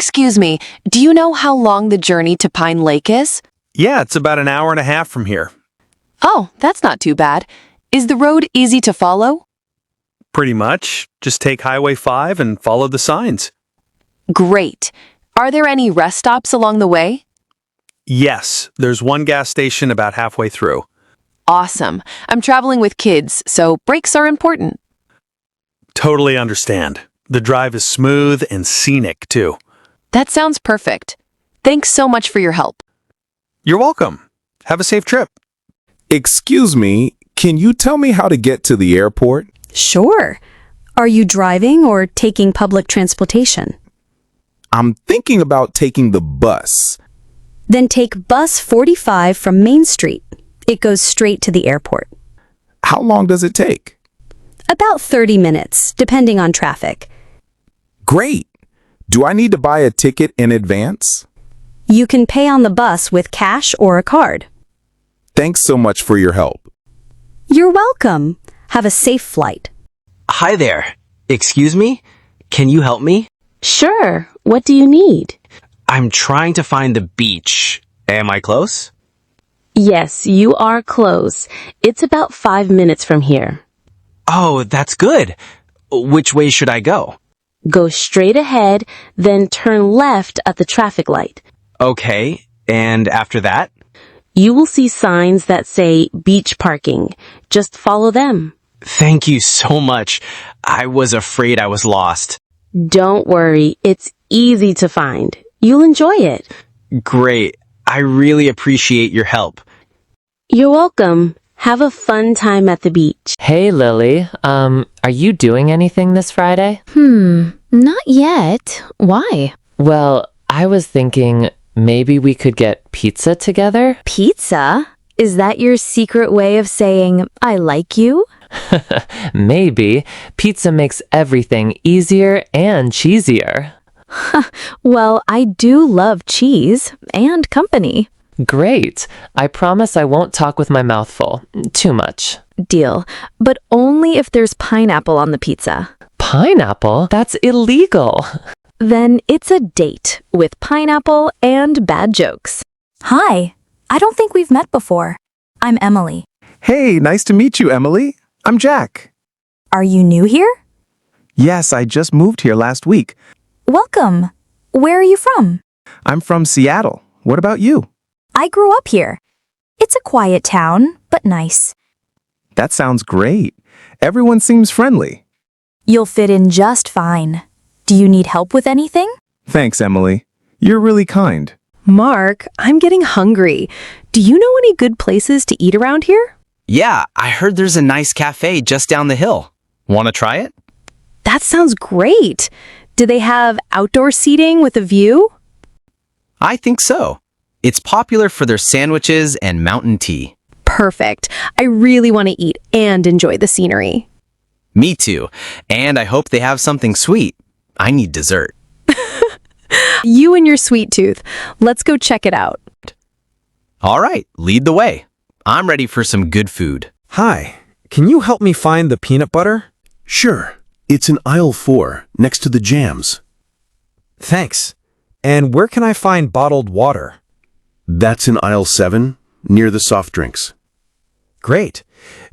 Excuse me, do you know how long the journey to Pine Lake is? Yeah, it's about an hour and a half from here. Oh, that's not too bad. Is the road easy to follow? Pretty much. Just take Highway 5 and follow the signs. Great. Are there any rest stops along the way? Yes, there's one gas station about halfway through. Awesome. I'm traveling with kids, so breaks are important. Totally understand. The drive is smooth and scenic, too. That sounds perfect. Thanks so much for your help. You're welcome. Have a safe trip. Excuse me, can you tell me how to get to the airport? Sure. Are you driving or taking public transportation? I'm thinking about taking the bus. Then take bus 45 from Main Street. It goes straight to the airport. How long does it take? About 30 minutes, depending on traffic. Great. Do I need to buy a ticket in advance? You can pay on the bus with cash or a card. Thanks so much for your help. You're welcome. Have a safe flight. Hi there. Excuse me? Can you help me? Sure. What do you need? I'm trying to find the beach. Am I close? Yes, you are close. It's about 5 minutes from here. Oh, that's good. Which way should I go? Go straight ahead, then turn left at the traffic light. Okay, and after that? You will see signs that say beach parking. Just follow them. Thank you so much. I was afraid I was lost. Don't worry, it's easy to find. You'll enjoy it. Great. I really appreciate your help. You're welcome. Have a fun time at the beach. Hey, Lily. Are you doing anything this Friday? Not yet. Why? Well, I was thinking maybe we could get pizza together? Pizza? Is that your secret way of saying, I like you? Maybe. Pizza makes everything easier and cheesier. Well, I do love cheese and company. Great. I promise I won't talk with my mouth full. Too much. Deal. But only if there's pineapple on the pizza. Pineapple? That's illegal. Then it's a date with pineapple and bad jokes. Hi. I don't think we've met before. I'm Emily. Hey, nice to meet you, Emily. I'm Jack. Are you new here? Yes, I just moved here last week. Welcome. Where are you from? I'm from Seattle. What about you? I grew up here. It's a quiet town, but nice. That sounds great. Everyone seems friendly. You'll fit in just fine. Do you need help with anything? Thanks, Emily. You're really kind. Mark, I'm getting hungry. Do you know any good places to eat around here? Yeah, I heard there's a nice cafe just down the hill. Want to try it? That sounds great. Do they have outdoor seating with a view? I think so. It's popular for their sandwiches and mountain tea. Perfect. I really want to eat and enjoy the scenery. Me too. And I hope they have something sweet. I need dessert. You and your sweet tooth. Let's go check it out. All right, lead the way. I'm ready for some good food. Hi, can you help me find the peanut butter? Sure. It's in aisle 4, next to the jams. Thanks. And where can I find bottled water? That's in aisle 7, near the soft drinks. Great.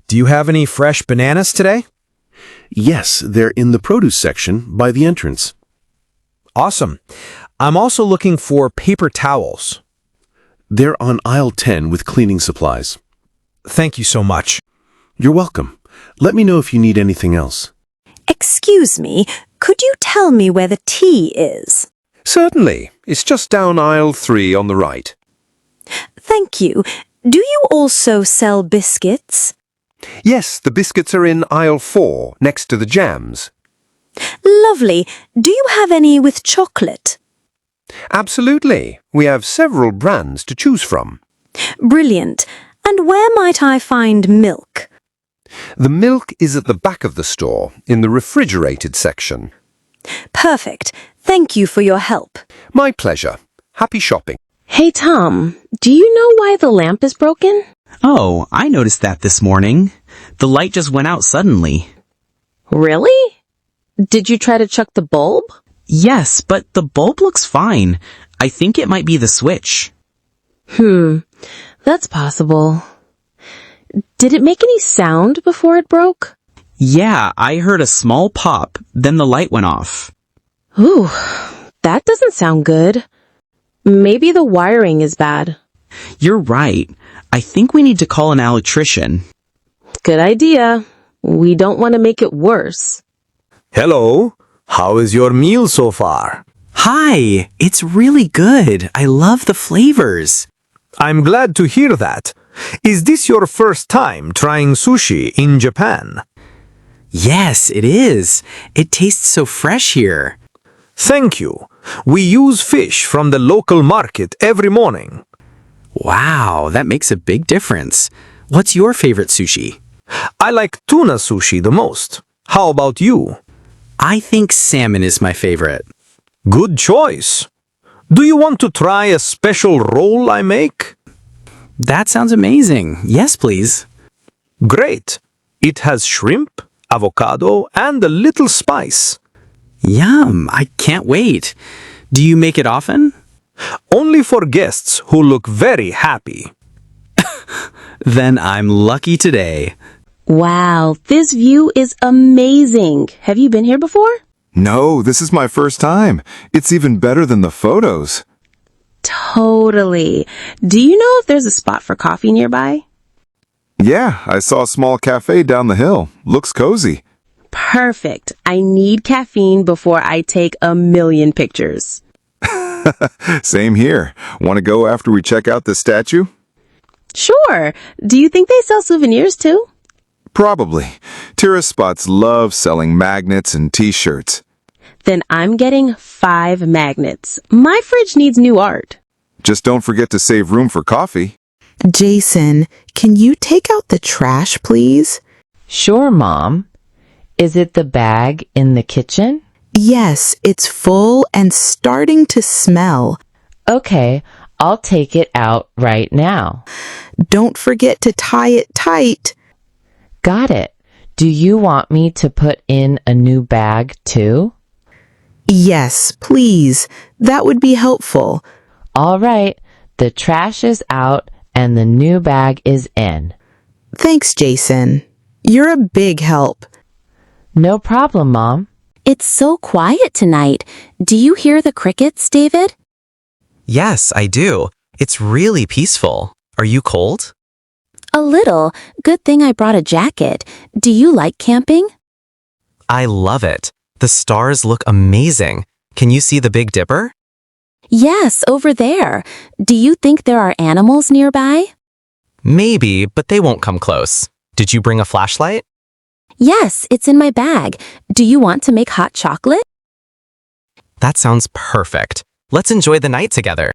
Do you have any fresh bananas today? Yes, they're in the produce section by the entrance. Awesome. I'm also looking for paper towels. They're on aisle 10 with cleaning supplies. Thank you so much. You're welcome. Let me know if you need anything else. Excuse me, could you tell me where the tea is? Certainly. It's just down aisle 3 on the right. Thank you. Do you also sell biscuits? Yes, the biscuits are in aisle 4, next to the jams. Lovely. Do you have any with chocolate? Absolutely. We have several brands to choose from. Brilliant. And where might I find milk? The milk is at the back of the store, in the refrigerated section. Perfect. Thank you for your help. My pleasure. Happy shopping. Hey, Tom, do you know why the lamp is broken? Oh, I noticed that this morning. The light just went out suddenly. Really? Did you try to chuck the bulb? Yes, but the bulb looks fine. I think it might be the switch. That's possible. Did it make any sound before it broke? Yeah, I heard a small pop, then the light went off. Ooh, that doesn't sound good. Maybe the wiring is bad. You're right. I think we need to call an electrician. Good idea. We don't want to make it worse. Hello. How is your meal so far? Hi, it's really good. I love the flavors. I'm glad to hear that. Is this your first time trying sushi in Japan? Yes, it is. It tastes so fresh here. Thank you. We use fish from the local market every morning. Wow, that makes a big difference. What's your favorite sushi? I like tuna sushi the most. How about you? I think salmon is my favorite. Good choice. Do you want to try a special roll I make? That sounds amazing. Yes, please. Great. It has shrimp, avocado, and a little spice. Yum, I can't wait. Do you make it often? Only for guests who look very happy. Then I'm lucky today. Wow, this view is amazing. Have you been here before? No, this is my first time. It's even better than the photos. Totally. Do you know if there's a spot for coffee nearby? Yeah, I saw a small cafe down the hill. Looks cozy. Perfect. I need caffeine before I take a million pictures. Same here. Want to go after we check out the statue? Sure. Do you think they sell souvenirs too? Probably. Tourist spots love selling magnets and t-shirts. Then I'm getting 5 magnets. My fridge needs new art. Just don't forget to save room for coffee. Jason, can you take out the trash, please? Sure, Mom. Is it the bag in the kitchen? Yes, it's full and starting to smell. Okay, I'll take it out right now. Don't forget to tie it tight. Got it. Do you want me to put in a new bag too? Yes, please. That would be helpful. All right, the trash is out and the new bag is in. Thanks, Jason. You're a big help. No problem, Mom. It's so quiet tonight. Do you hear the crickets, David? Yes, I do. It's really peaceful. Are you cold? A little. Good thing I brought a jacket. Do you like camping? I love it. The stars look amazing. Can you see the Big Dipper? Yes, over there. Do you think there are animals nearby? Maybe, but they won't come close. Did you bring a flashlight? Yes, it's in my bag. Do you want to make hot chocolate? That sounds perfect. Let's enjoy the night together.